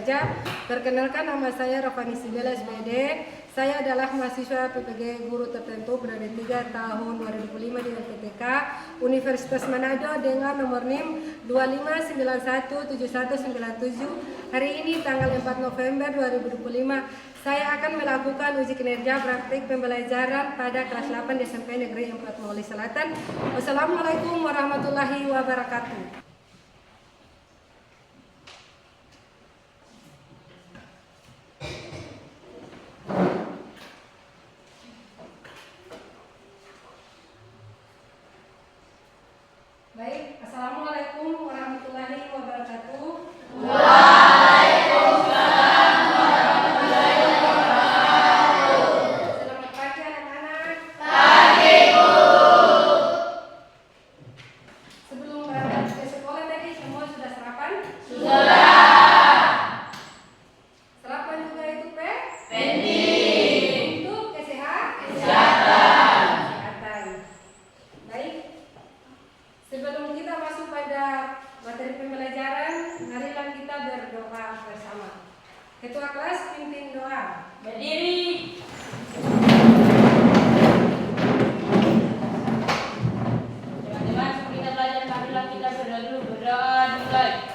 saja. Perkenalkan, nama saya Rafani Sibela SPD. Saya adalah mahasiswa PPG Guru Tertentu periode 3 tahun 2005 di LPTK Universitas Manado dengan nomor NIM 25917197. Hari ini tanggal 4 November 2025 saya akan melakukan uji kinerja praktik pembelajaran pada kelas 8 di SMP Negeri 4 Mauli Selatan. Wassalamualaikum warahmatullahi wabarakatuh. Baik, assalamualaikum warahmatullahi wabarakatuh. Waalaikumsalam warahmatullahi wabarakatuh. Selamat pagi anak-anak. Pagi, Bu. Sebelum berangkat ke sekolah tadi semua sudah sarapan? Sudah. Sarapan juga itu penting untuk kesehatan. Baik. Sebelum kita masuk pada materi pembelajaran, marilah kita berdoa bersama. Ketua kelas pimpin doa. Berdiri. Teman-teman, sebelum kita belajar, marilah kita berdoa dulu. Berdoa dimulai.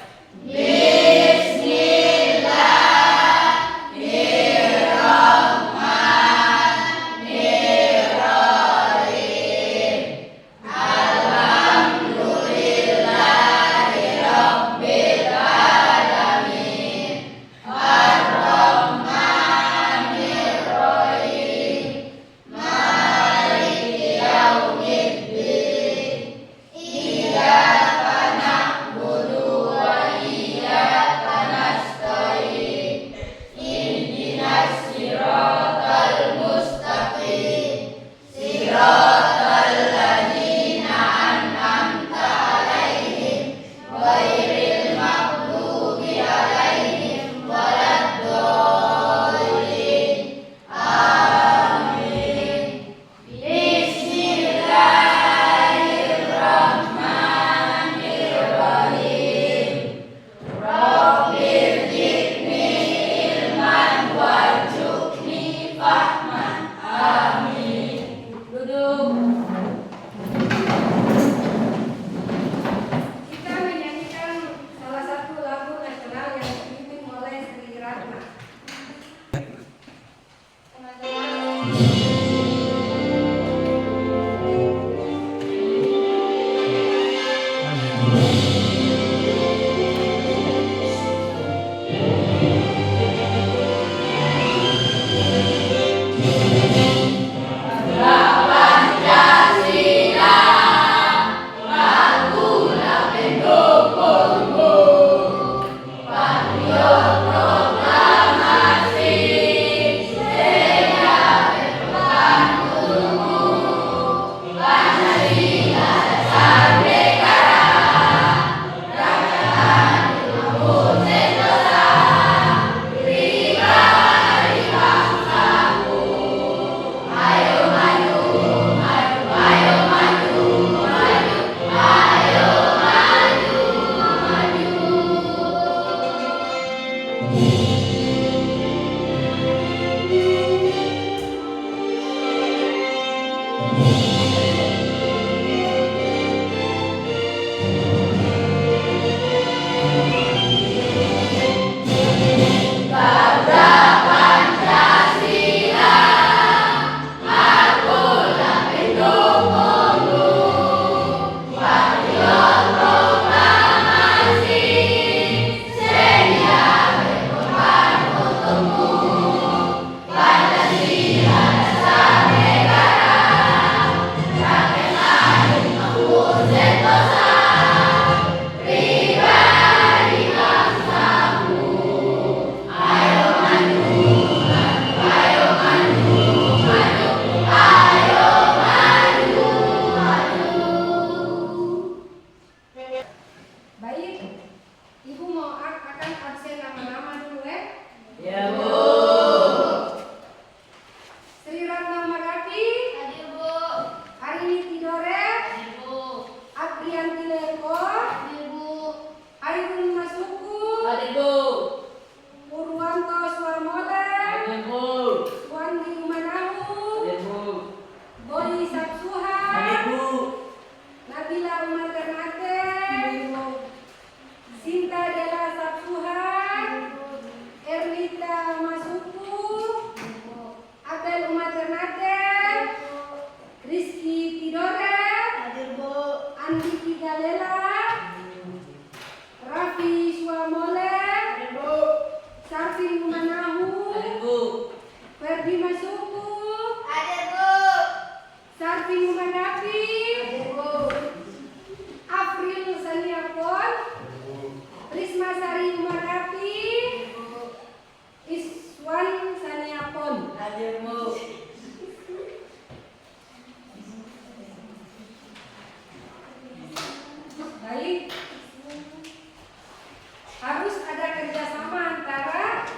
harus ada kerjasama antara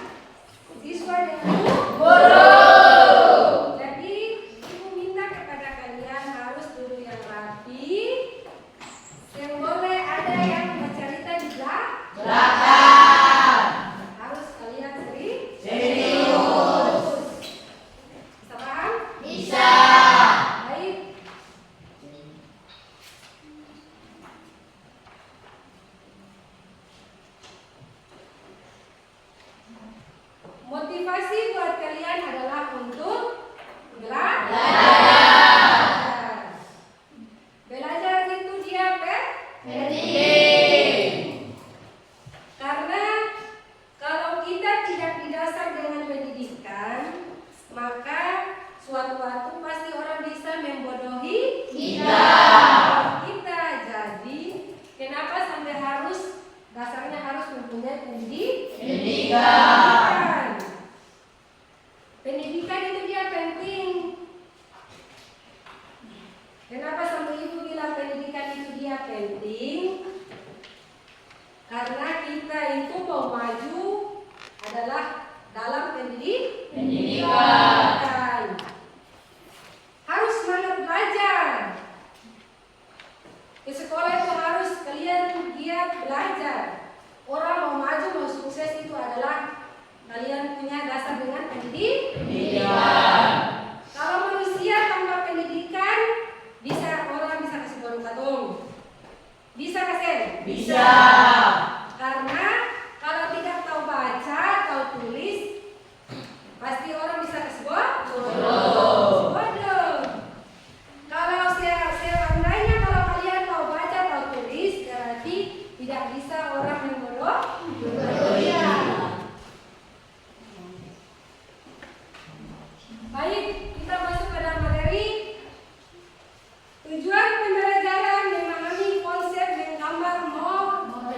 siswa dengan guru. Jadi ibu minta kepada kalian harus duduk yang rapi. Yang boleh ada yang bercerita di belakang. Harus kalian serius. Bisa paham? Bisa. Baik. Motivasi buat kalian adalah untuk belajar. Belajar itu dia penting. Karena kalau kita tidak didasar dengan pendidikan, maka suatu waktu pasti orang bisa membodohi kita. Jadi, kenapa sampai harus dasarnya harus mempunyai pendidikan. Pendidikan itu dia penting. Kenapa sampai ibu bilang pendidikan itu dia penting? Karena kita itu mau maju adalah dalam pendidikan. Harus semangat belajar. Ke sekolah itu harus kalian giat belajar. Orang mau maju, mau sukses itu adalah kalian punya dasar dengan pendidikan. Kalau manusia tanpa pendidikan, orang bisa kasih gorong-gorong. Bisa kasih? Bisa. Karena kalau tidak tahu baca, tahu tulis, pasti orang bisa kasih bodoh. Kalau seandainya kalau kalian tahu baca, tahu tulis, berarti tidak bisa orang yang bodoh. Ya. Baik, kita masuk pada materi. Tujuan pembelajaran memahami konsep menggambar model.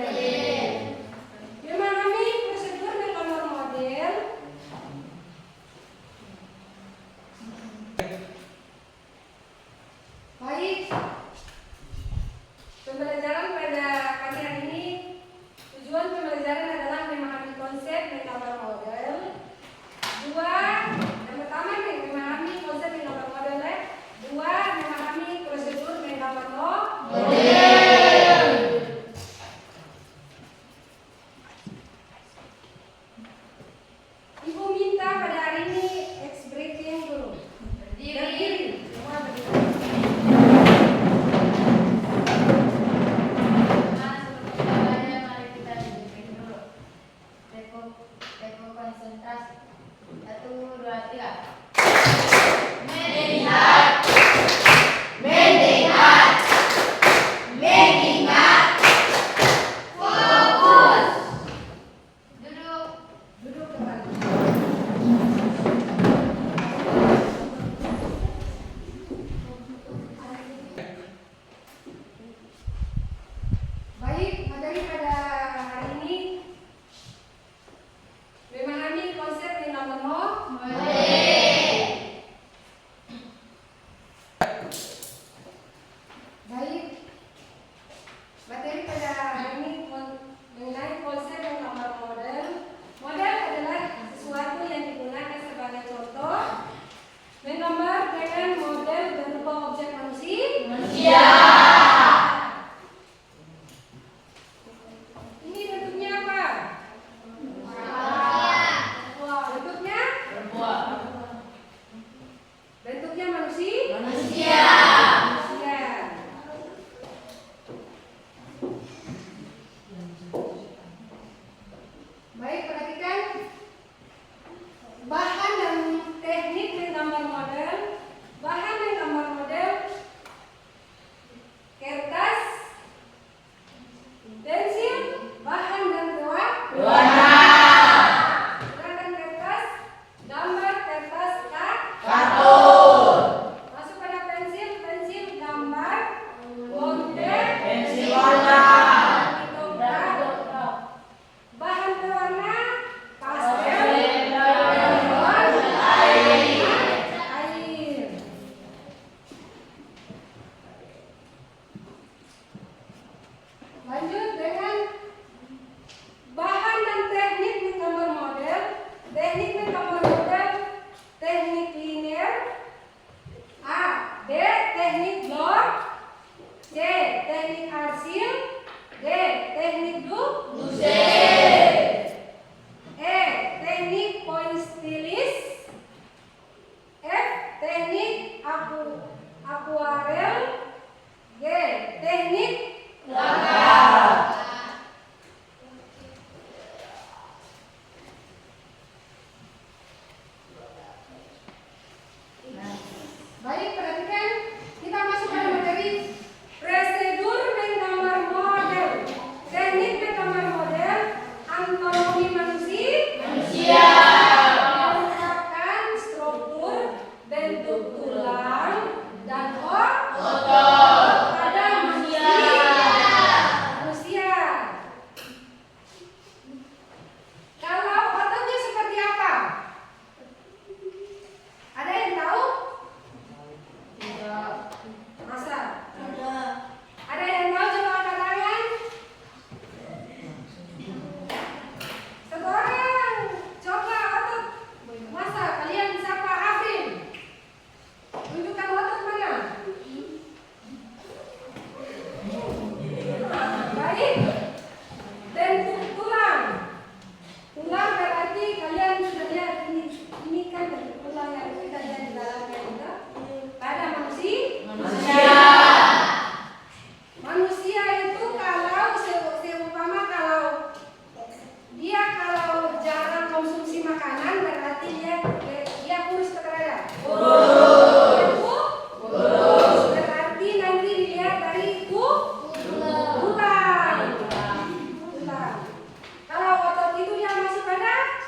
Kalau otot itu yang masuk pada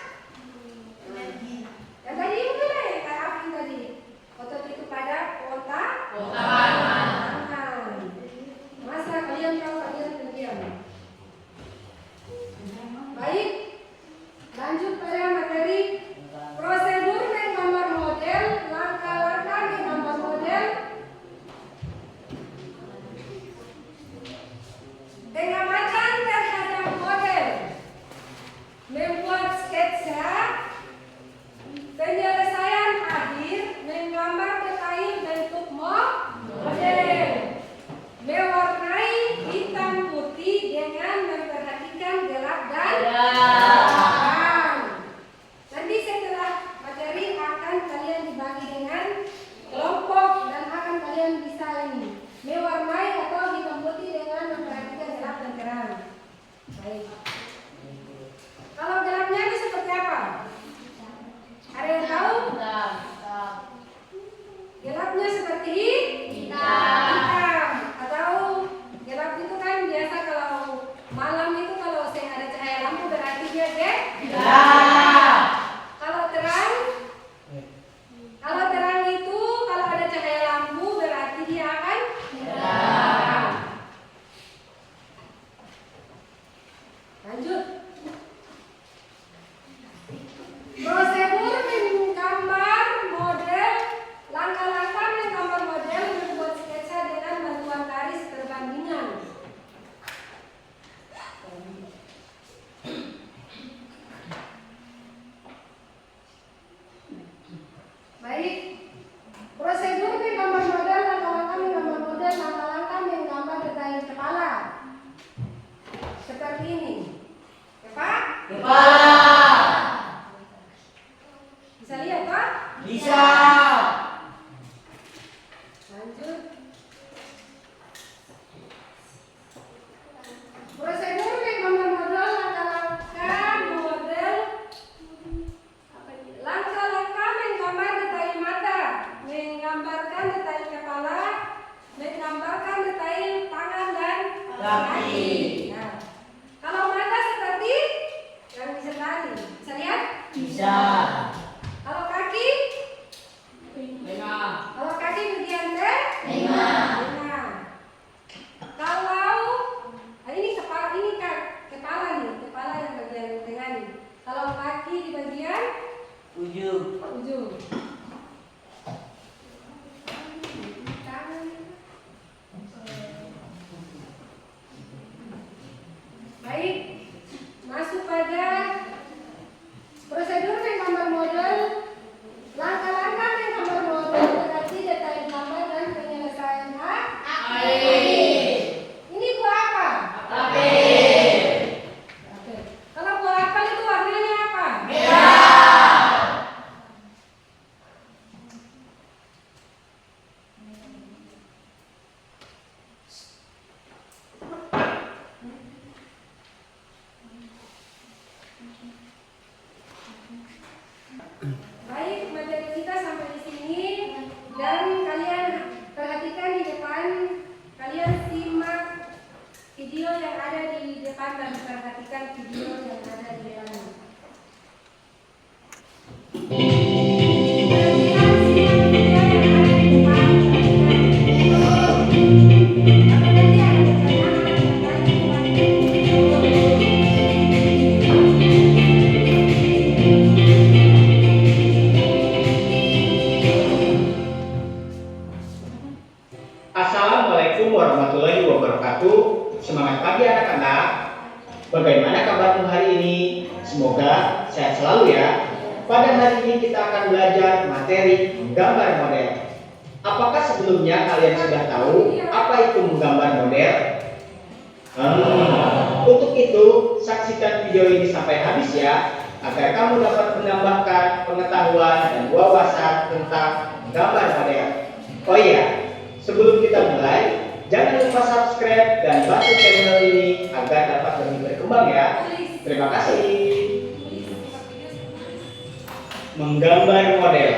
yang tadi itu kan ya kayak apa yang tadi? Otot itu pada otak. Tangan. Masa kalian tahu kalian pendiam? Baik. Lanjut pada materi prosedur menggambar model, langkah-langkah menggambar model. Pengamatan terhadap model, membuat sketsa, penyelesaian akhir, menggambar detail bentuk model, mewarnai hitam putih dengan memperhatikan gelap dan terang. Nanti setelah materi akan kalian dibagi dengan kelompok dan akan kalian bisa ini mewarnai atau hitam putih dengan memperhatikan gelap dan terang. Baik. Kalau gelapnya ini seperti apa? Ada yang tahu? Gelapnya seperti hitam. Atau gelap itu kan biasa kalau malam itu kalau saya ada cahaya lampu berarti dia gelap. Kalau terang itu kalau ada cahaya lampu berarti dia akan terang. Lanjut. Prosedur menggambar model, langkah-langkah menggambar model, membuat sketsa dengan bantuan garis perbandingan. Baik. Prosedur menggambar model, langkah-langkah menggambar model, langkah-langkah menggambar detail kepala. Seperti ini. Kepala. Bisa lihat, Pak? Bisa. Lanjut. Prosedur menggambar model, langkah-langkah menggambar detail mata, menggambarkan detail kepala, menggambarkan detail tangan dan kaki. Nah, kalau mata seperti yang bisa tadi, bisa lihat? Bisa. Kalau kaki? Kalau kaki bagian tengah. Kalau ini kepala kepala yang bagian tengah nih. Kalau kaki di bagian Ujung. Baik, masuk pada prosedur menggambar model, langkah-langkah menggambar model berarti detail gambar dan penyelesaian akhir. Ini buah apa? Apel. Kalau buah apel itu warnanya apa? Merah. Baik, materi kita sampai di sini dan kalian perhatikan di depan, kalian simak video yang ada di depan dan perhatikan video yang ada di depan. Perhatikan simak video yang ada di depan. Apa nanti ada pertanyaan Assalamualaikum warahmatullahi wabarakatuh. Semangat pagi anak-anak. Bagaimana kabarmu hari ini? Semoga sehat selalu ya. Pada hari ini kita akan belajar materi menggambar model. Apakah sebelumnya kalian sudah tahu apa itu menggambar model? Untuk itu, saksikan video ini sampai habis ya, agar kamu dapat menambahkan pengetahuan dan wawasan tentang menggambar model. Oh iya, sebelum kita mulai, jangan lupa subscribe dan bantu channel ini agar dapat lebih berkembang ya. Terima kasih. Menggambar model.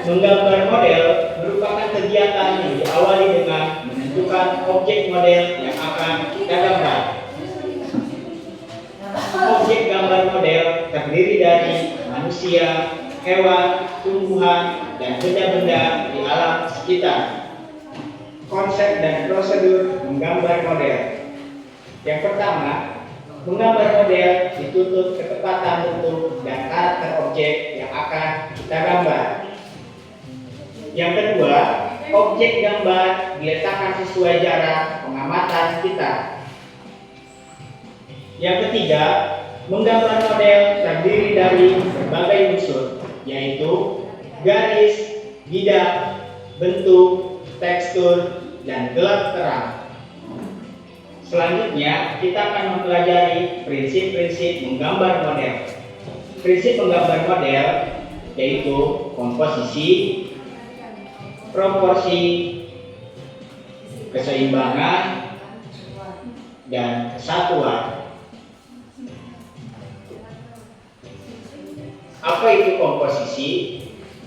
Menggambar model merupakan kegiatan yang diawali dengan menentukan menentukan objek model yang akan kita gambar. Objek gambar model terdiri dari manusia, hewan, tumbuhan, dan benda-benda di alam sekitar. Konsep dan prosedur menggambar model. Yang pertama, menggambar model dituntut ketepatan bentuk dan karakter objek yang akan kita gambar. Yang kedua, objek gambar diletakkan sesuai jarak pengamatan kita. Yang ketiga, menggambar model terdiri dari berbagai unsur, yaitu garis, bidang, bentuk, tekstur, dan gelap terang. Selanjutnya, kita akan mempelajari prinsip-prinsip menggambar model. Prinsip menggambar model yaitu komposisi, proporsi, keseimbangan, dan kesatuan. Apa itu komposisi?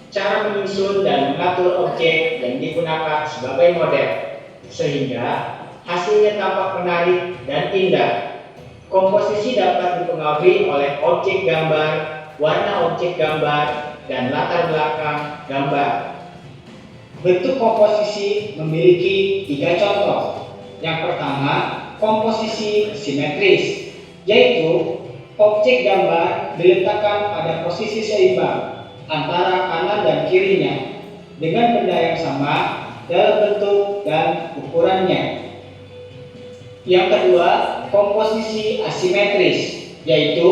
Cara menyusun dan mengatur objek yang digunakan sebagai model, sehingga hasilnya tampak menarik dan indah. Komposisi dapat dipengaruhi oleh objek gambar, warna objek gambar, dan latar belakang gambar. Bentuk komposisi memiliki 3 contoh. Yang pertama, komposisi simetris, yaitu objek gambar diletakkan pada posisi seimbang antara kanan dan kirinya dengan benda yang sama dalam bentuk dan ukurannya. Yang kedua, komposisi asimetris, yaitu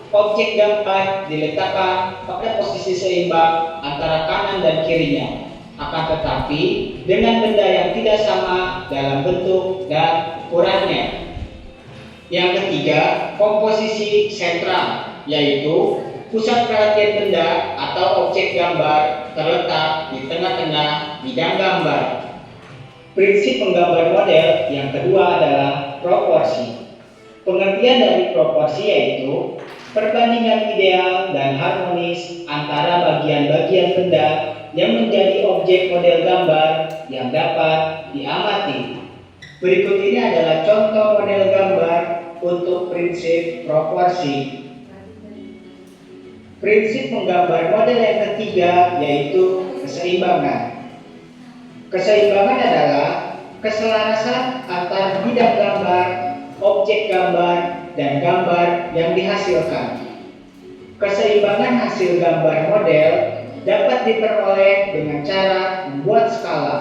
objek gambar diletakkan pada posisi seimbang antara kanan dan kirinya, akan tetapi dengan benda yang tidak sama dalam bentuk dan ukurannya. Yang ketiga, komposisi sentral, yaitu pusat perhatian benda atau objek gambar terletak di tengah-tengah bidang gambar. Prinsip menggambar model yang kedua adalah proporsi. Pengertian dari proporsi yaitu perbandingan ideal dan harmonis antara bagian-bagian benda yang menjadi objek model gambar yang dapat diamati. Berikut ini adalah contoh model gambar untuk prinsip proporsi. Prinsip menggambar model yang ketiga yaitu keseimbangan. Keseimbangan adalah keselarasan antar bidang gambar, objek gambar, dan gambar yang dihasilkan. Keseimbangan hasil gambar model dapat diperoleh dengan cara membuat skala,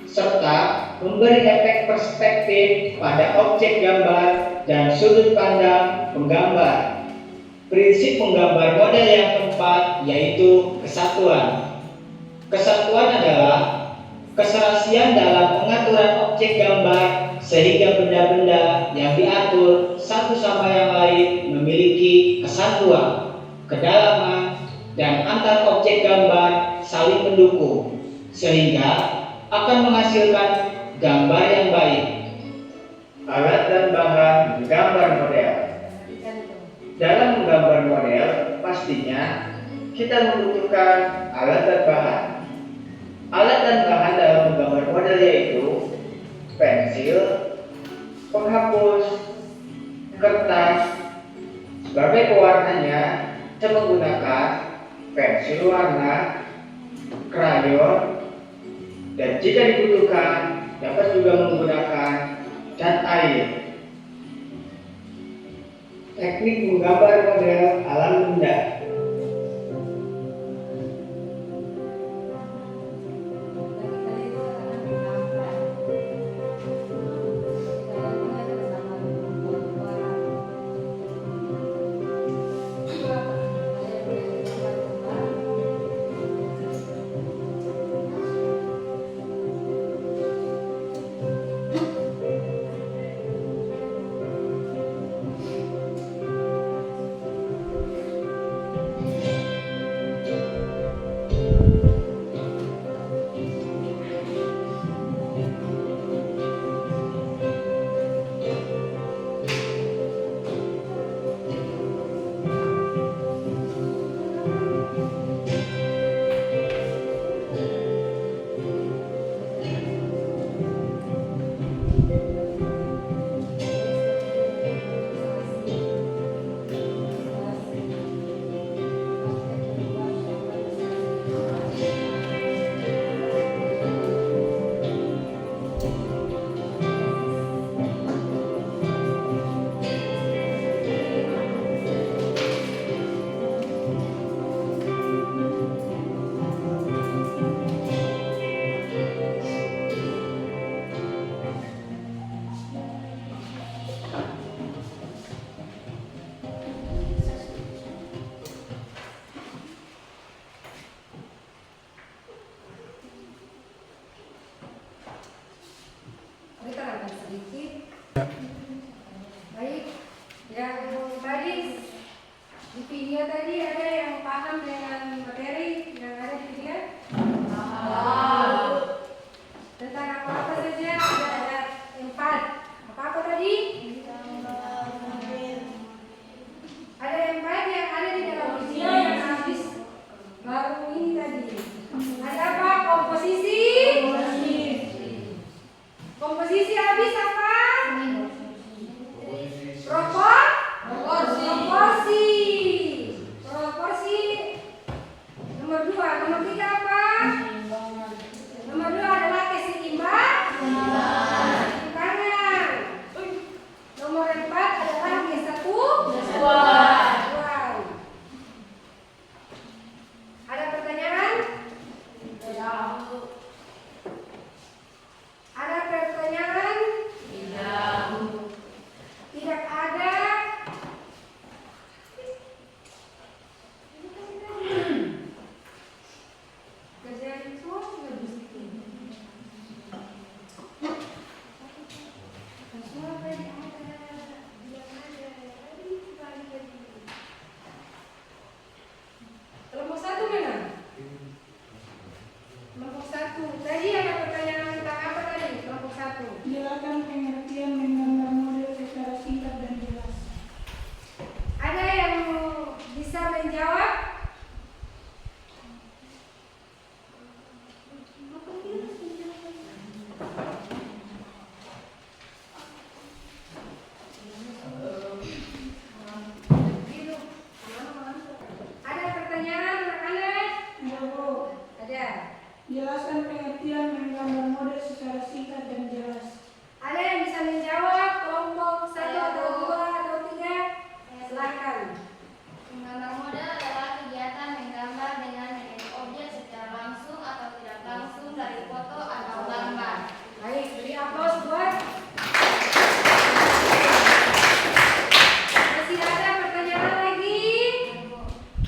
serta memberi efek perspektif pada objek gambar dan sudut pandang penggambar. Prinsip menggambar model yang keempat yaitu kesatuan. Kesatuan adalah keserasian dalam pengaturan objek gambar sehingga benda-benda yang diatur satu sama yang lain memiliki kesatuan, kedalaman, dan antar objek gambar saling mendukung sehingga akan menghasilkan gambar yang baik. Alat dan bahan menggambar model. Dalam menggambar model, pastinya kita membutuhkan alat dan bahan. Alat dan bahan dalam menggambar model yaitu pensil, penghapus, kertas. Sebagai pewarnanya, kita menggunakan pensil warna, krayon, dan jika dibutuhkan dapat juga menggunakan cat air. Teknik menggambar model alam benda. sedikit. Baik, yang tadi di video tadi ada yang paham dengan materi yang ada di video? Tentang apa-apa saja ada 4. Apa-apa tadi? Ada 4 yang ada di dalam video yang habis baru ini tadi. Ada apa? Komposisi. Komposisi habis apa? Proporsi. Proporsi. Nomor 2. Nomor 3 apa? Nomor 2 adalah keseimbangan. Nomor 4 adalah kesatuan. Ada pertanyaan? Ada pertanyaan? Tidak ada. Kerjaan itu lebih sedikit. Semua tadi ada. Yang ada. Tadi balik lagi. Kelompok 1 mana? Kelompok 1. Tadi ada pertanyaan tentang apa tadi? Kelompok 1. Jelaskan pengertian menggambar model secara singkat dan jelas. Ada yang bisa menjawab? Ada pertanyaan anak-anak? Ya, Bu. Ada. Jelaskan pengertian menggambar model secara singkat dan jelas. Ada yang bisa menjawab? Kelompok 1 atau 2 atau 3? Silakan. Menggambar model adalah kegiatan menggambar dengan mengenai objek secara langsung atau tidak langsung dari foto atau gambar. Baik, beri aplaus buat. Masih ada pertanyaan lagi?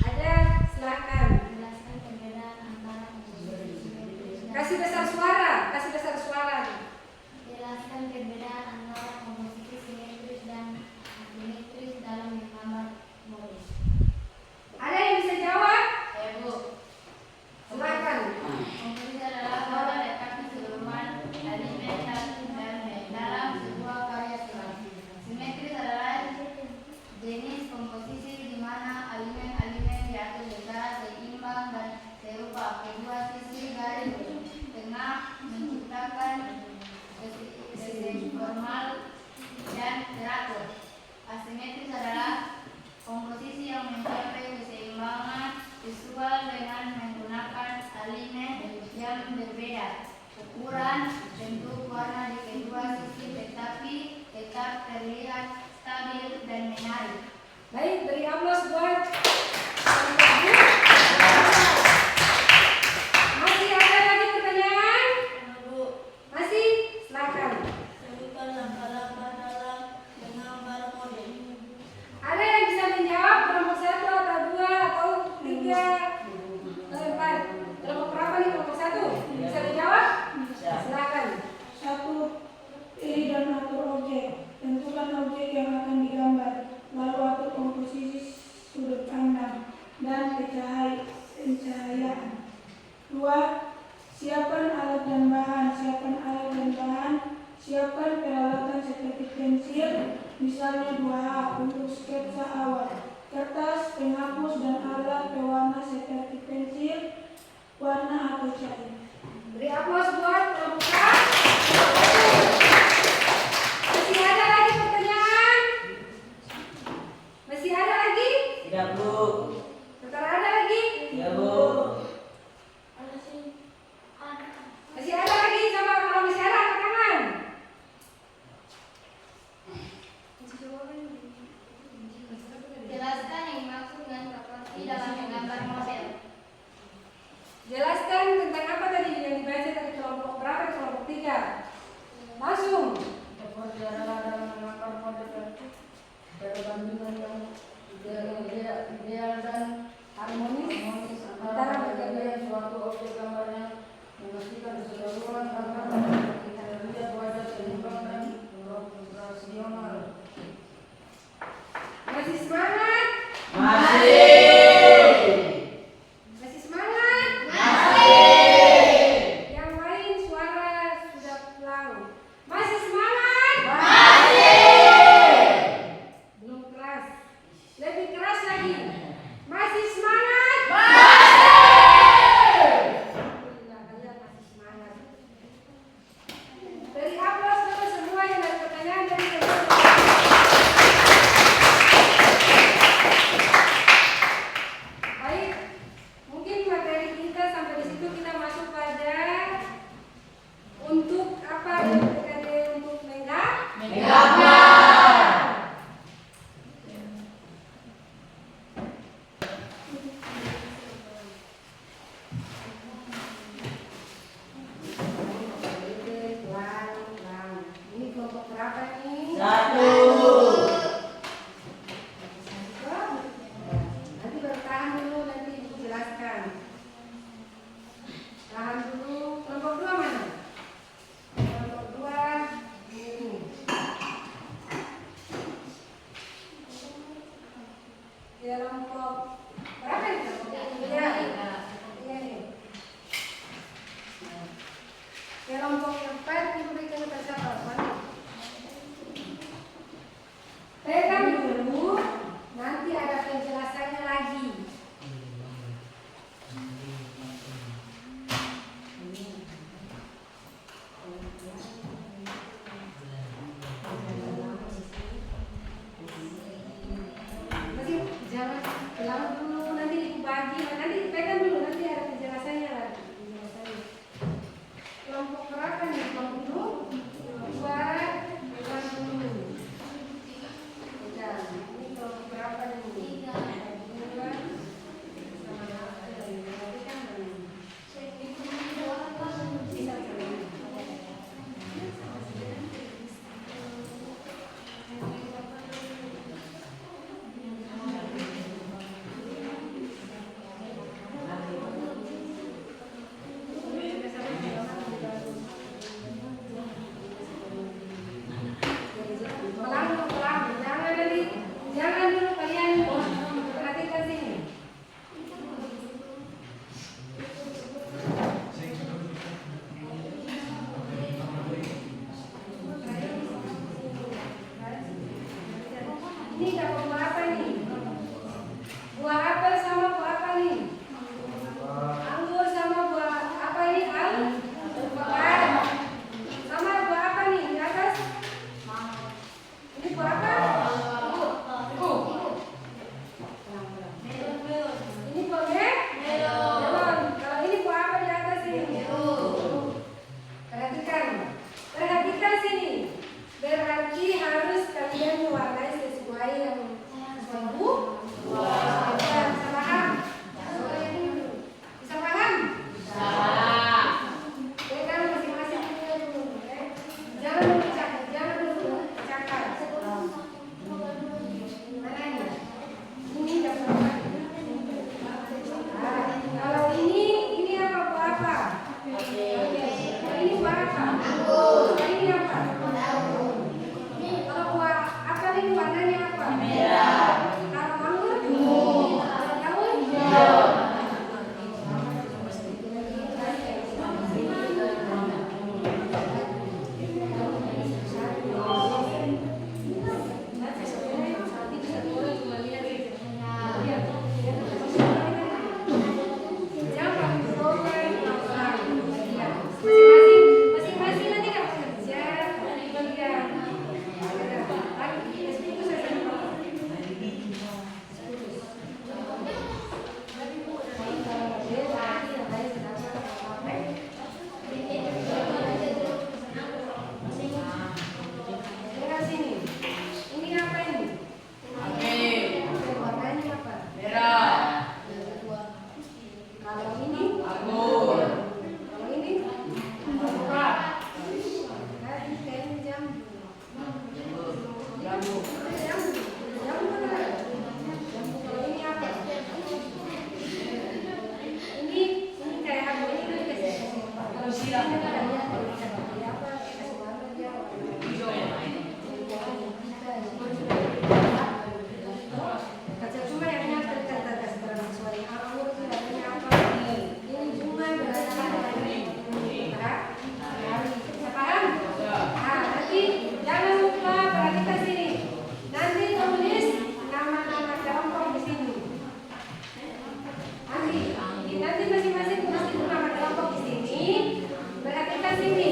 Ada, silakan. Menjelaskan perbedaan antara komposisi simetris dan Kasih besar suara, kasih besar suara. jelaskan perbedaan antara komposisi simetris dan asimetris dalam menggambar model. Ada yang bisa jawab? Bu. Silakan. Komposisi adalah model letak keseluruhan elemen dan dalam sebuah karya seni. Simetris adalah jenis komposisi di mana elemen-elemen diatur secara seimbang dan serupa. Kedua sisi garis tengah menciptakan formal dan teratur. Asimetris adalah komposisi yang mencapai keseimbangan visual dengan menggunakan elemen yang berbeda, ukuran, bentuk, warna di kedua sisi, tetapi tetap terlihat stabil dan menarik. Baik, beri aplaus buat. Masih ada lagi pertanyaan? Masih? Silakan. Sebutkan langkah-langkah dalam menggambar model. Ada yang bisa menjawab kelompok 1 atau 2 atau 3 atau 4? Kelompok berapa nih kelompok 1? Bisa menjawab? Silakan. 1. Pilih dan atur objek. Tentukan objek yang akan digambar. Lalu atur komposisi sudut pandang dan pencahayaan. 2. Siapkan alat dan bahan. Siapkan peralatan seperti pensil, misalnya 2H untuk sketsa awal, kertas, penghapus, dan alat pewarna seperti pensil, warna atau cair. Beri aplaus buat kelompok A. Masih ada lagi pertanyaan? Masih ada lagi? Tidak, Bu. Bentar, ada lagi? Ya, Bu. Masih ada lagi? Coba kalau masih ada angkat tangan. Jelaskan yang dimaksud dengan proporsi dalam menggambar model. Jelaskan tentang apa tadi yang dibaca dari kelompok berapa? Kelompok 3. Ini dapat buah apa nih? Buah apel sama buah apa nih? Anggur sama buah apa ini? Alpukat. Sama buah apa nih di atas? Ini buah apa? Ini buah melon. Kalau ini buah apa di atas ini? Perhatikan sini. Berarti harus kalian mewarnai sesuai yang buah. Bisa paham? Bisa paham? Pegang masing-masing dulu. Jangan dulu cakap. Mana ini? Ini dapat apa? Kalau ini apa buah apa? Ini buah apa? Ini apa? Kalau buah apa ini warnanya apa? Merah. Kalau anggur? Kalau daun? Hijau. Masing-masing nanti dapat kerja bagian. Itu saya sini. Ini apa ini? Warnanya apa? Merah. Kalau ini? Anggur. Kalau ini? Alpukat. Tadi kayaknya jambu. Jambu benar. Jambu. Kalau ini apa? Ini kayak apa? Ini kan dikasih. Kalau siang kan ada yang kasih apa? Kasih warna dia. Kaca cuma yang nyata kasih barang sesuai. Anggur itu namanya apa? Ini bunga berarti paham? Nah, nanti jangan lupa perhatikan sini. Nanti tulis nama-nama kelompok di sini. Nanti masing-masing tulis nama kelompok di sini. Perhatikan sini.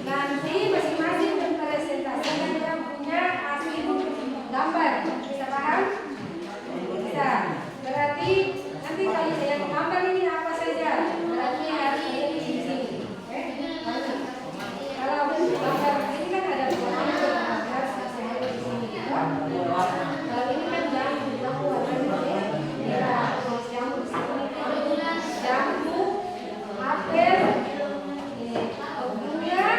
Nanti masing-masing mempresentasikan yang punya hasil gambar. Bisa paham? Bisa. Berarti nanti kalau saya gambar ini apa saja? Berarti harus ada di sini. Oke? Kalau gambar ini kan ada dua gambar saya di sini. Kalau ini kan jambu warnanya merah. Jambu di sini. Jambu, apel, bunga.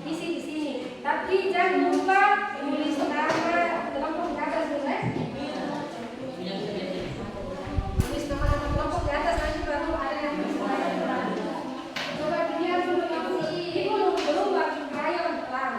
Isi di sini. Tapi jangan lupa tulis nama kelompok di atas dulu ya. Tulis nama kelompok di atas nanti baru ada yang coba dilihat dulu ini belum pakai krayon pelan.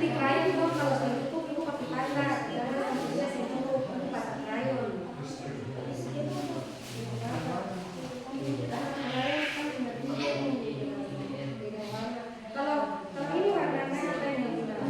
Nanti krayon itu kalau sudah cukup ibu pakai patah, jangan sampai cukup ibu patah krayon. Kalau ini warnanya apa yang digunakan?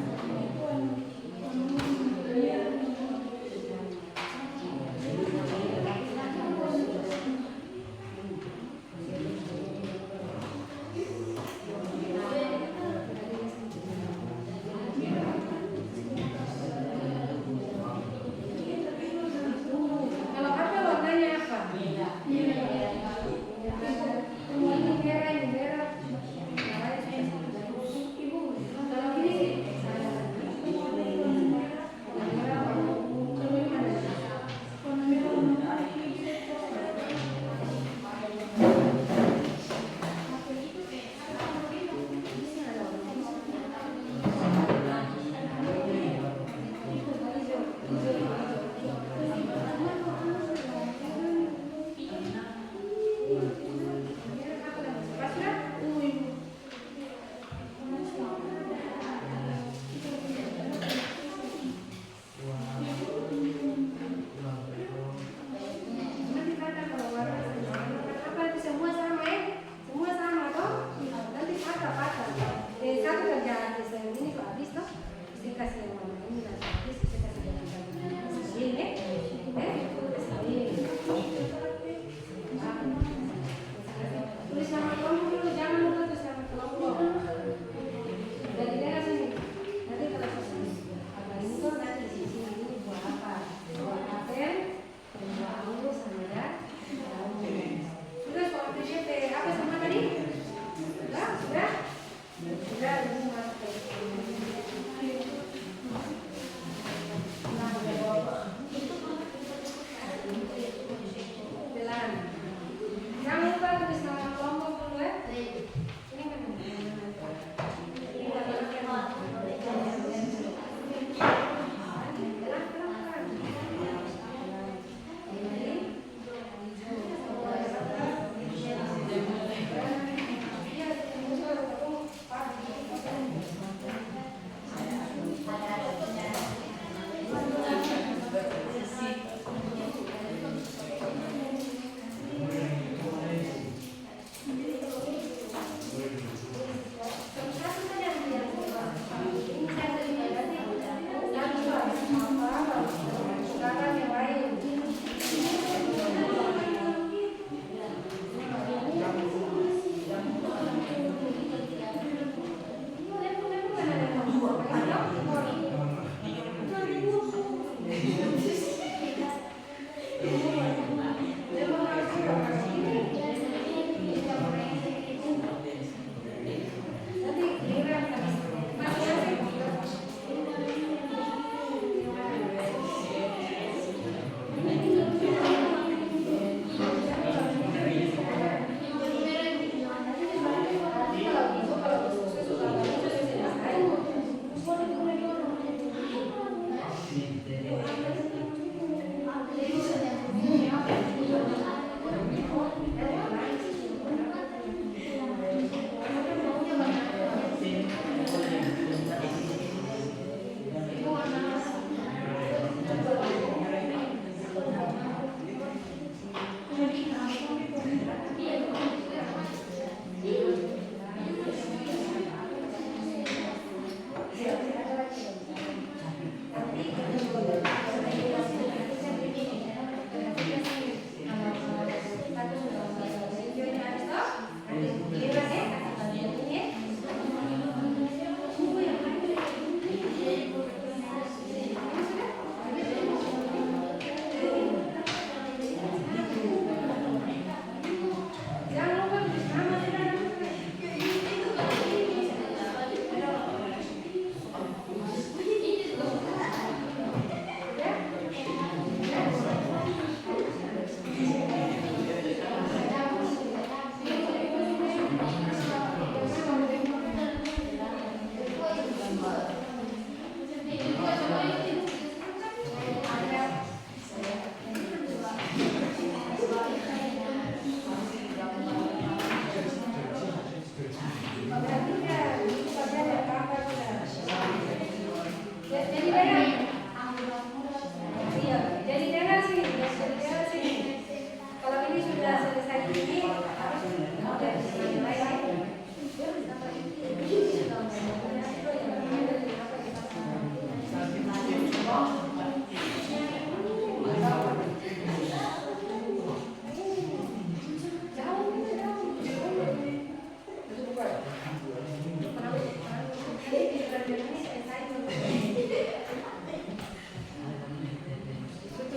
Putus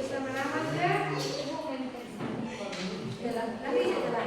nama-nama ya. Nanti setelah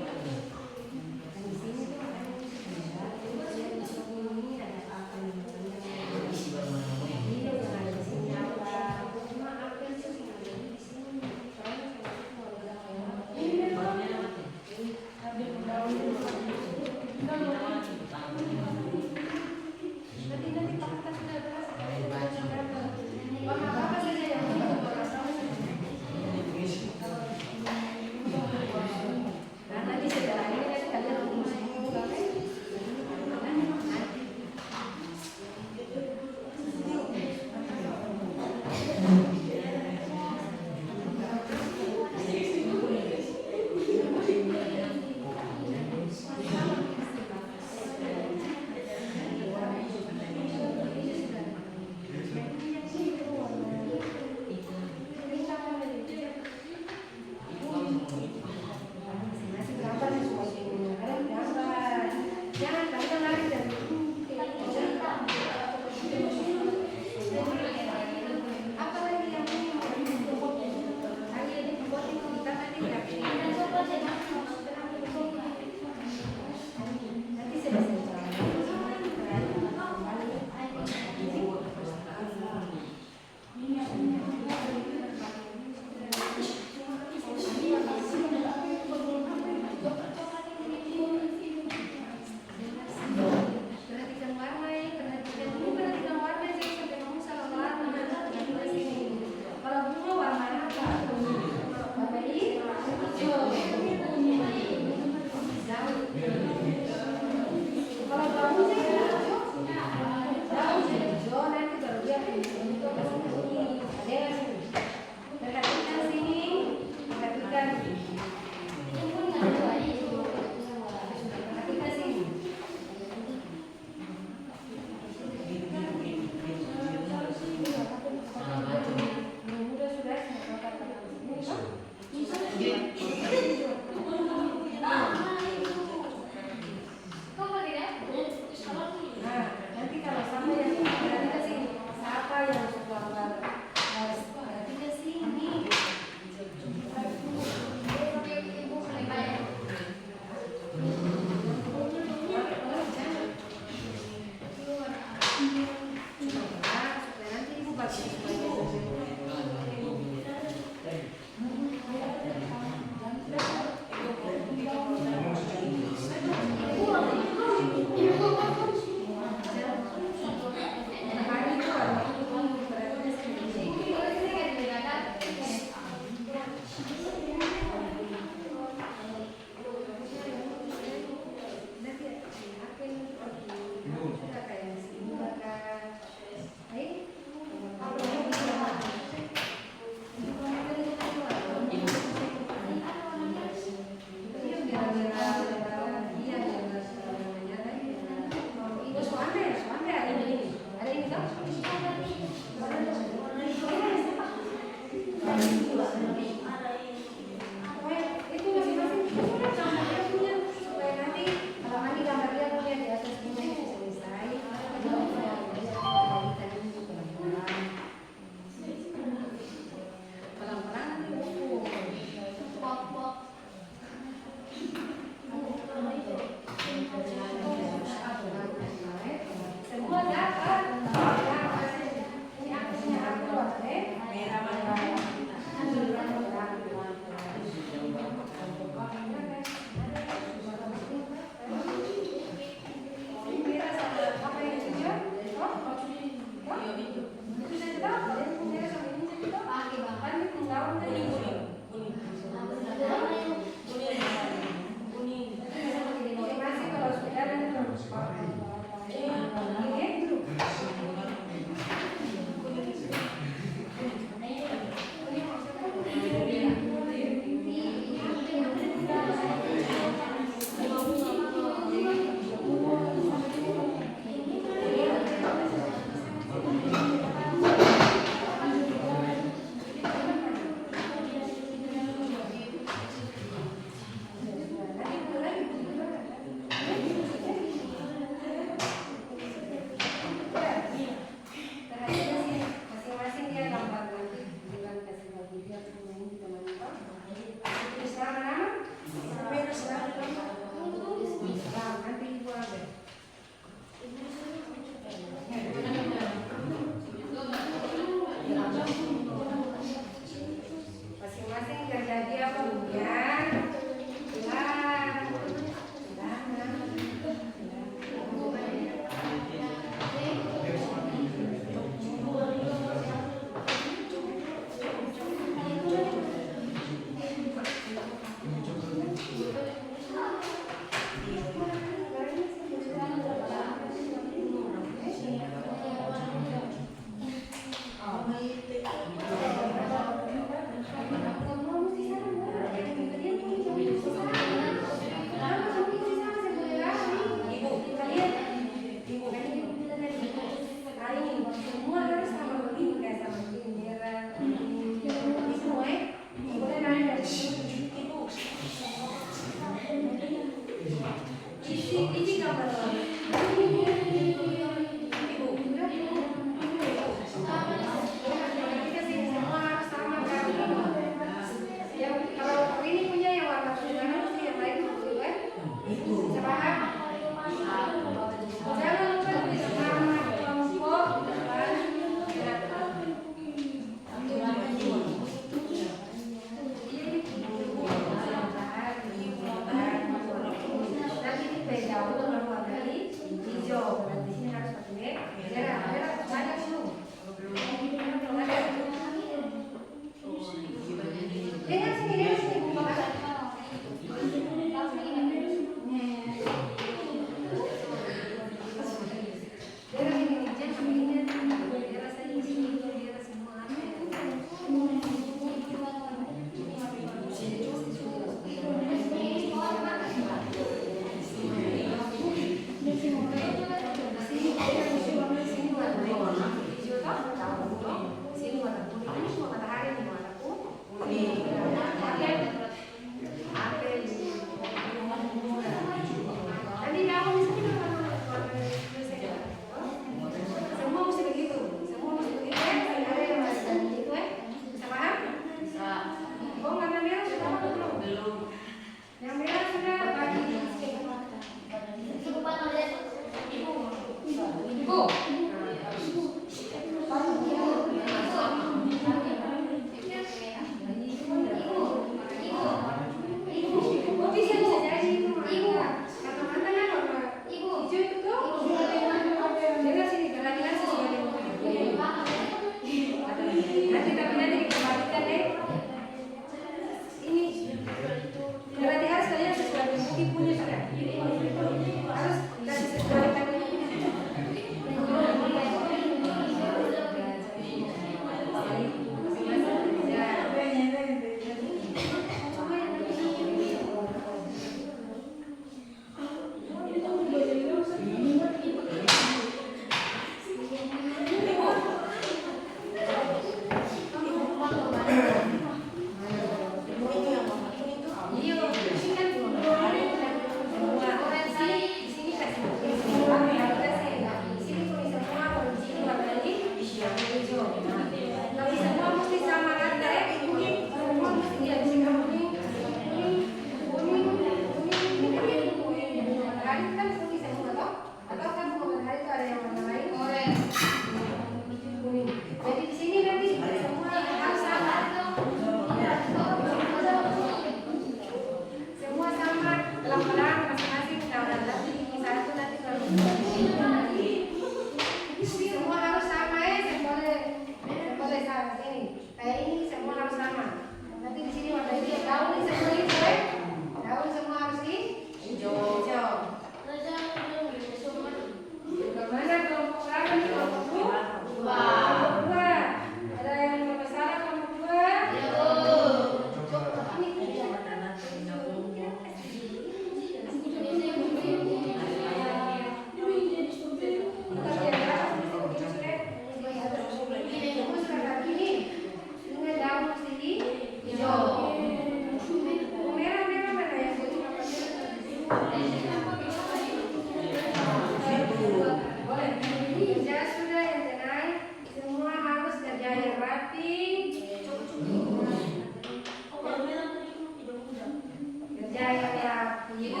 Ini.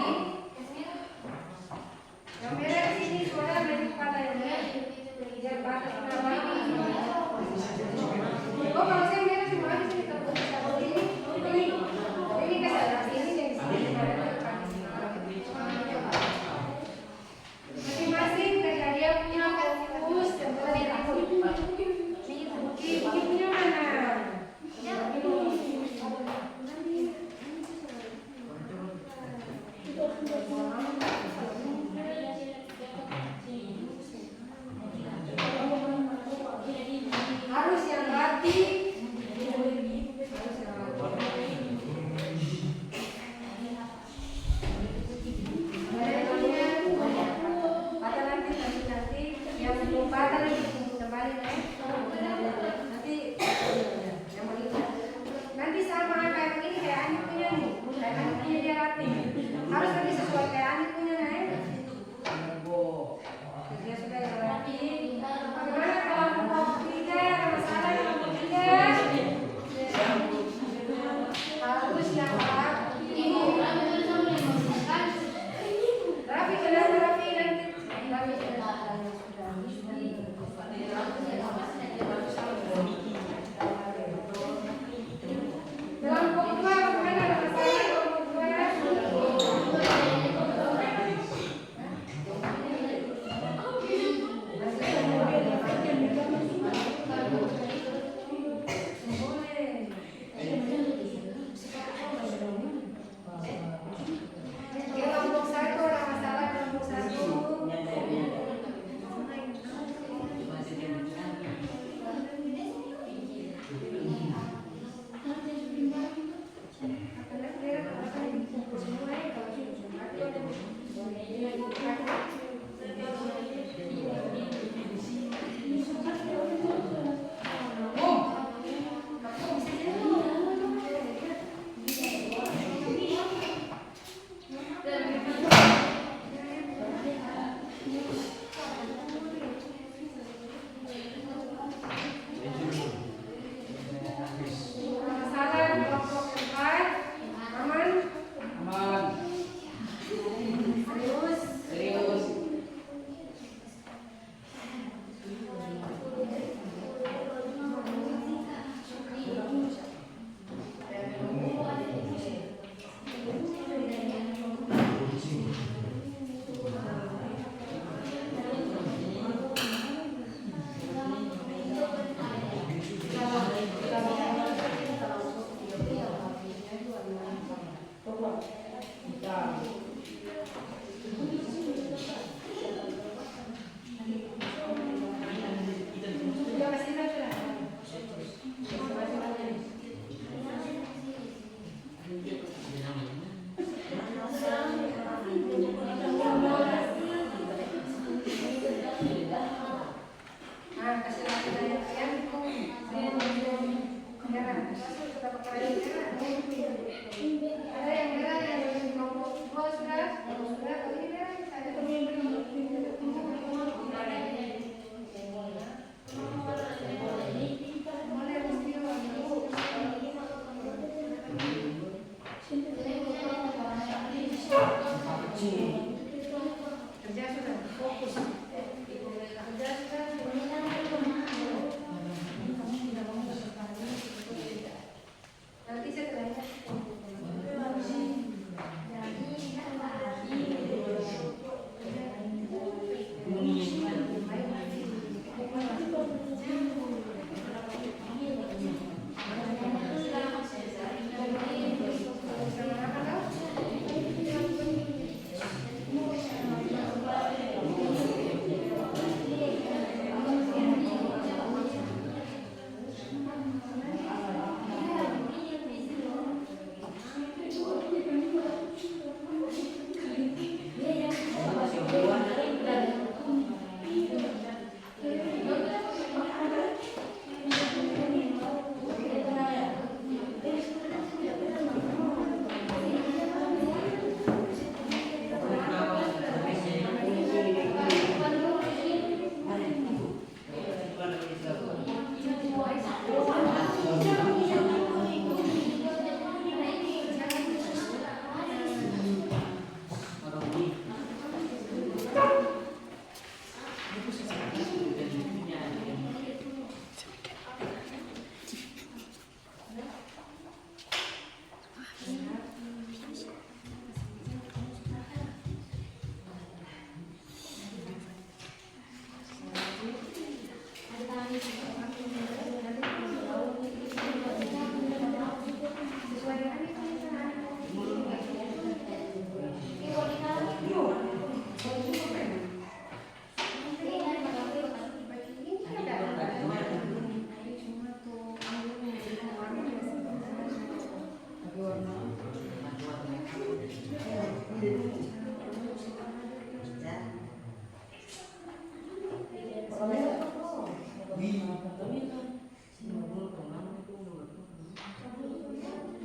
Yang merah di sini saudara lebih pada yang merah. Biar batas nama. Oh kalau saya merah cuma di sini tertulis kalau ini kesalahan ini yang di sini masing-masing dari dia punya fokus dan punya mana?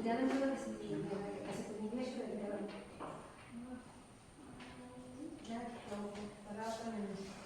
Jalan dulu ke sini. Kasih pengingat ke dalam. Ya, kalau peralatan ini.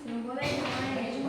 Yang boleh bermain.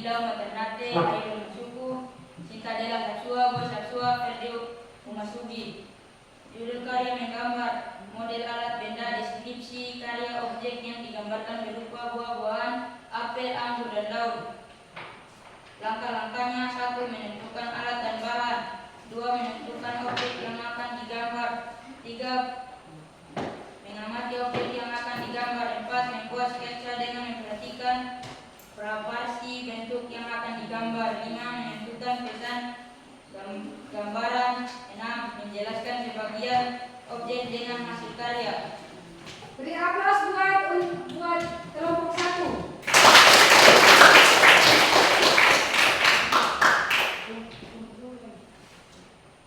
Nabila Maternate Ayu Masuku Cintadela Sapsua Boy Sapsua Ferdio Umasugi. Judul karya menggambar model alat benda deskripsi karya objek yang digambarkan berupa buah-buahan, apel, anggur, dan daun. Langkah-langkahnya: 1. Menentukan alat dan bahan. 2. Menentukan objek yang akan digambar. 3. Mengamati objek yang akan digambar. 4. Membuat sketsa dengan memperhatikan proporsi bentuk yang akan digambar. 5. Menentukan pesan gambaran. 6. Menjelaskan sebagian objek dengan hasil karya. Beri aplaus buat kelompok 1.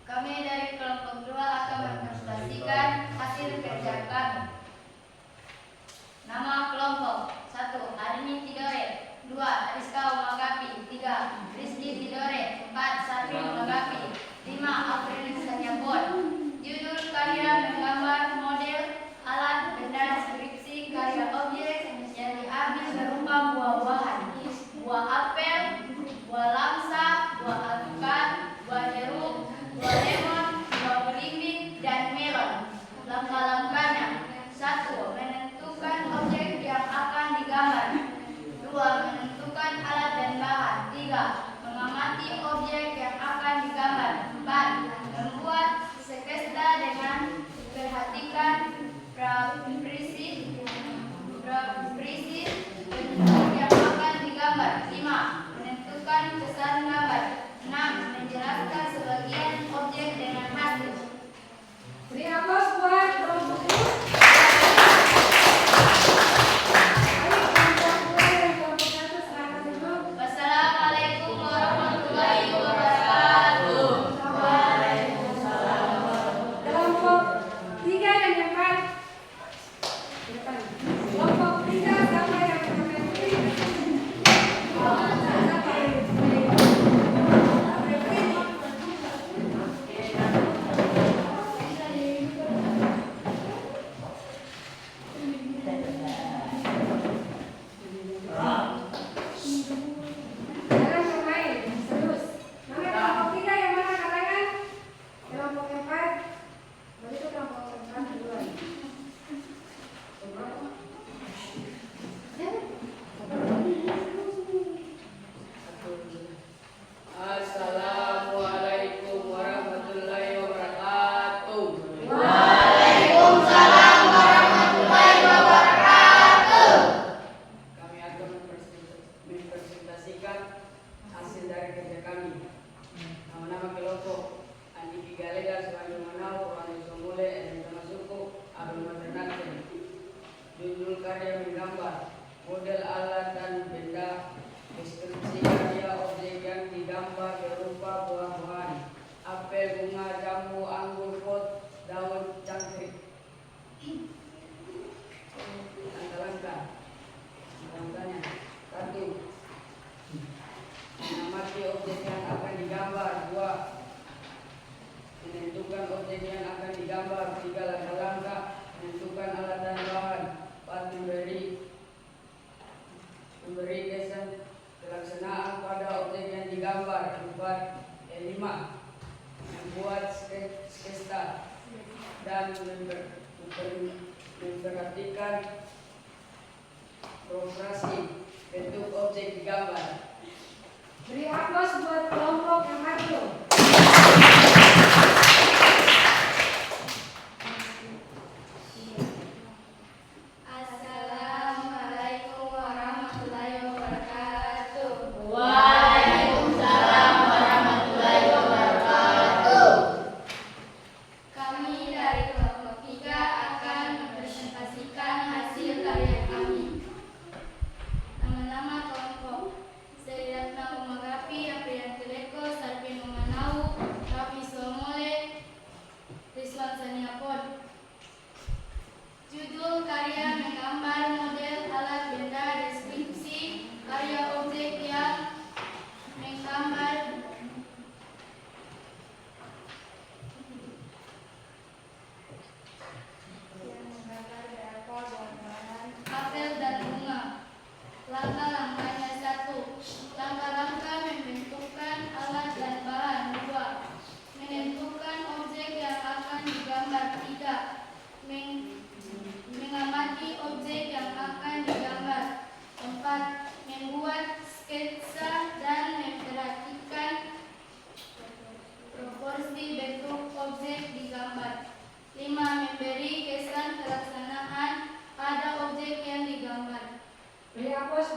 Kami dari kelompok 2 akan mempresentasikan hasil kerja kami. Nama kelompok: 1. Arini Tidore, 2. Rizka Umagapi, 3. Rizky Tidore, 4. Satri Umagapi, 5. April Sanyabon. Judul karya menggambar model alat benda deskripsi karya objek yang diambil berupa buah-buahan, buah apel, buah langsa, buah alpukat, buah jeruk, buah lemon, buah belimbing, dan melon. Langkah-langkahnya: 1. Menentukan objek yang akan digambar. 2. Menentukan alat dan bahan. 3. Mengamati objek yang akan digambar. 4. Membuat sketsa dengan perhatikan proporsi bentuk yang akan digambar. 5. Menentukan pesan gambar. 6. Menjelaskan sebagian objek dengan hasil. Beri aplaus buat kelompok 2. Ayo kelompok 2 dan kelompok 1 silakan duduk. Wassalamualaikum warahmatullahi wabarakatuh. Kelompok 3 dan yang 4. Depan. Kelompok 3 siapa yang akan beri? Siapa yang beri? Jangan bermain, serius. Mana kelompok 3 yang mana katangan? Kelompok 4. Begitu kelompok 4 duluan. Assalamualaikum warahmatullahi wabarakatuh. Waalaikumsalam warahmatullahi wabarakatuh. Kami akan mempresentasikan hasil dari kerja kami. Nama-nama kelompok: Andi Pigalela, Suwanyo Manau, Rani Somule, Eni Tamasuku, Abdul Maternate. Judul karya menggambar model alat dan benda deskripsi karya objek yang digambar berupa buah-buahan, apel, bunga, jambu, anggur, pot, daun, cangkrik. Langkahnya: 1. Mengamati objek yang akan digambar. 2. Menentukan objek yang akan digambar. 3. Langkah-langkah menentukan alat dan bahan. 4. Memberi kesan pelaksanaan pada objek yang digambar. 5. Membuat sketsa dan memperhatikan proporsi bentuk objek digambar. Beri aplaus buat kelompok yang maju. Assalamualaikum warahmatullahi wabarakatuh. Waalaikumsalam warahmatullahi wabarakatuh. Kami dari kelompok 3 akan mempresentasikan hasil karya kami. Nama-nama kelompok: Sri Ratna Umagapi, Aprianti Leko, Sarpin Umanau,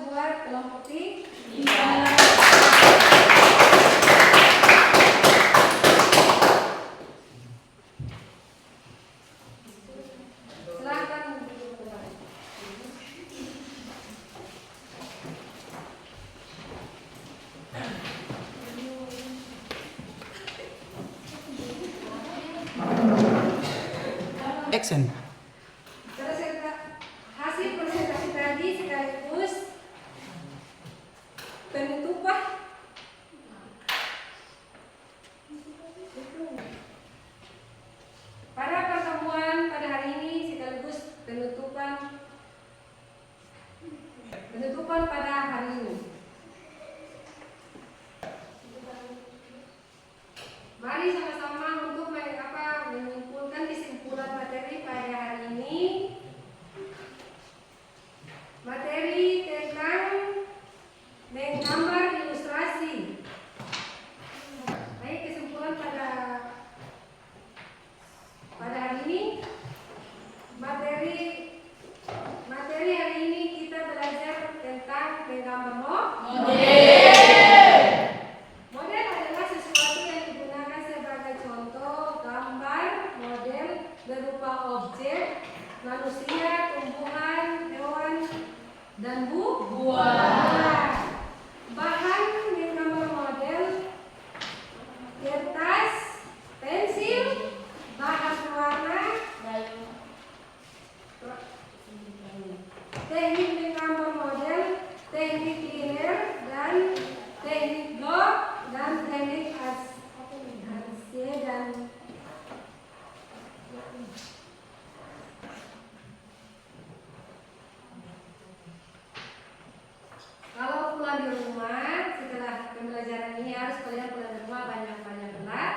buat kelompok tiga. Silakan duduk kembali. Action. Hasil presentasi tadi sekaligus penutupan pada pertemuan pada hari ini sekaligus penutupan pada hari ini. Mari sama-sama untuk menyimpulkan kesimpulan materi pada hari ini. Materi tentang menggambar ilustrasi. Baik, kesimpulan pada hari ini. Materi hari ini kita belajar tentang menggambar model. Model adalah sesuatu yang digunakan sebagai contoh gambar model berupa objek, manusia, tumbuhan, hewan, dan buah. Bahan menggambar model: kertas, pensil, bahan pewarna, teknik menggambar model, teknik liner, dan teknik blok, dan teknik arsia dan kalau pulang di rumah setelah pembelajaran ini harus kalian pulang di rumah banyak-banyak belajar.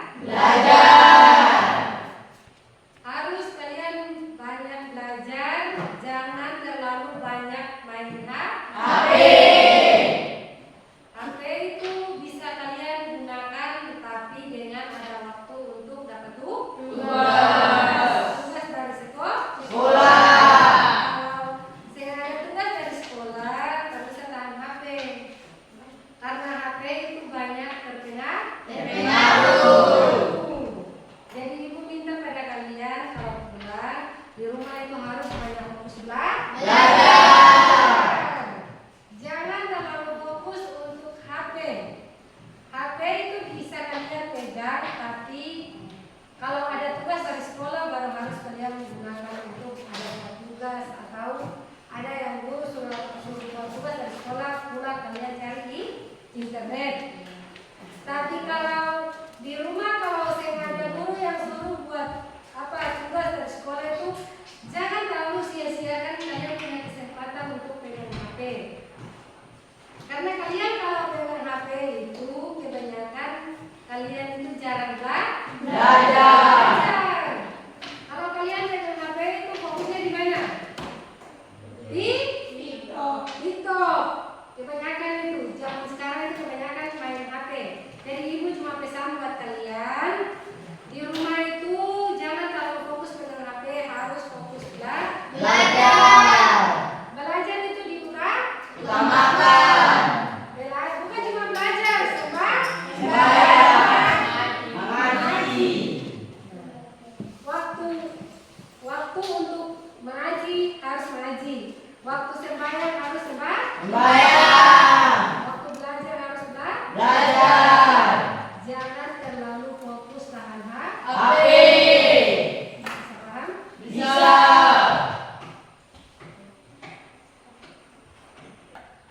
Harus kalian banyak belajar, jangan terlalu banyak main HP. HP itu bisa kalian gunakan tapi dengan ada waktu untuk dapat tugas dari sekolah. Kalau saya ada tugas dari sekolah, terus saya tahan HP. Karena HP itu banyak terpengaruh. Jadi ibu minta pada kalian kalau pulang di rumah itu harus banyak fokus belajar. Jangan terlalu fokus untuk HP. HP itu bisa kalian pegang, tapi kalau ada tugas dari sekolah baru harus kalian menggunakan untuk ada tugas atau ada yang guru suruh buat tugas dari sekolah, pulang kalian cari di internet. Tapi kalau di rumah, kalau sengaja guru yang suruh buat tugas dari sekolah itu, jangan terlalu sia-siakan kalian punya kesempatan untuk pegang HP. Karena kalian kalau pegang HP itu kebanyakan kalian itu jarang belajar. Kalau kalian pegang HP itu fokusnya di mana? Di TikTok. Kebanyakan itu zaman sekarang itu kebanyakan main HP. Jadi ibu cuma pesan buat kalian di rumah itu jangan terlalu fokus pegang HP, harus fokus belajar. Belajar itu diutamakan. Bukan cuma belajar, mengaji. Waktu untuk mengaji harus mengaji. Waktu sembahyang harus sembahyang. Waktu belajar harus belajar. Jangan terlalu fokus tahan HP. Bisa paham? Bisa.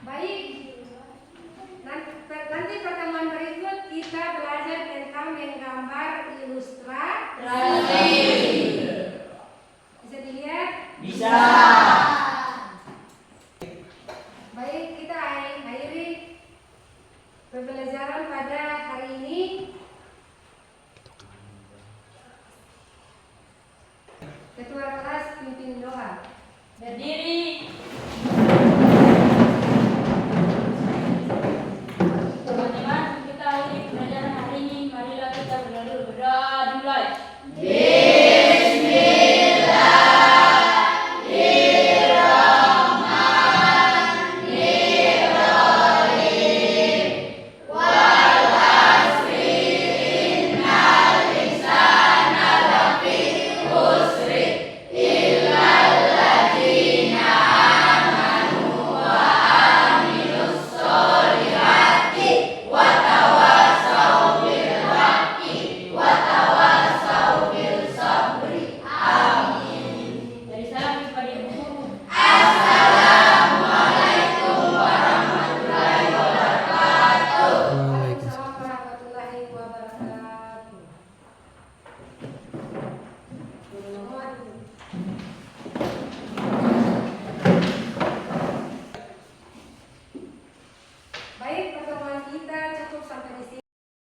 Baik. Nanti pertemuan berikut kita belajar tentang menggambar ilustrasi.